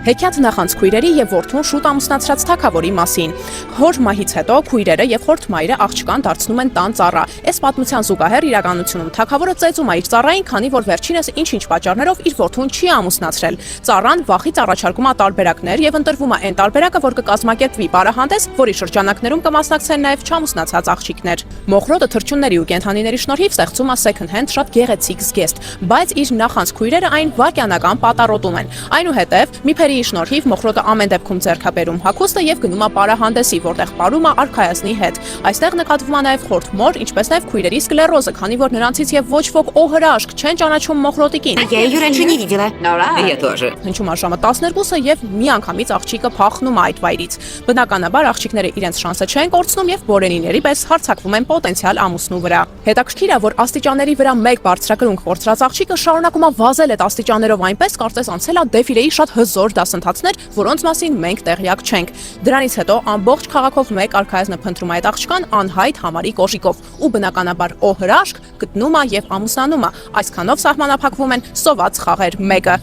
Հեքիաթ նախանց քույրերի եւ որդուն շուտ ամուսնացրած թագավորի մասին։ Հոր մահից հետո քույրերը եւ խորթ մայրը աղջկան դարձնում են տան ծառա։ Այս պատմության զուգահեռ իրականությունում թագավորը ծեծում է իր ծառային, քանի որ վերջինս ինչ-ինչ պատճառներով իր որդուն չի ամուսնացրել։ Ծառան վախից առաջարկում է տարբերակներ եւ ընտրվում է այն տարբերակը, որ կկազմակերպվի պարահանդես, որի շրջանակներում կմասնակցեն նաեւ չամուսնացած աղջիկներ։ Մոխրոտը թռչունների ու կենդանիների շնորհիվ ստեղծում է second hand շատ գեղեցիկ զգեստ, բայց իր նախանց քույրերը այն վարքյանական պատառոտում են։ Այնուհետև մի փերի շնորհիվ Մոխրոտը ամեն դեպքում ձեռքաբերում հագուստը եւ գնում է պարահանդեսի, որտեղ պարում է արքայազնի հետ։ Այստեղ նկատվում է նաեւ խորթ մոր, ինչպես նաեւ քույրերի սկլերոզը, քանի որ նրանցից եւ ոչ ոք օհրաշք չեն ճանաչում Մոխրոտիկին։ Я ее раньше не видела. Я тоже. Հնչում է ժամը 12-ը եւ միանգամից աղջիկը փախնում է այդ վայրից։ Բնականաբար աղջիկները իրենց շանսը չեն կորցնում եւ բորենիների պես հարձակվում են պոտենցիալ ամուսնու վրա։ Հետաքրքիր է, որ աստիճանների վրա մեկ բարձրակրունկ կորցրած աղջիկը շարունակում է վազել այդ աստիճաներով այնպես, կարծես անցել է դեֆիլեի շատ հզոր դասընթացներ, որոնց մասին մենք տեղյակ չենք։ Դրանից հետո ամբողջ քաղաքով մեկ արքայազնը փնտրում է այդ աղջկան անհայտ համարի կոշիկով ու բնականաբար օհրաշք գտնում է եւ ամուսնանում է։ Այսքանով սահմանափակվում են սոված խաղեր 1-ը։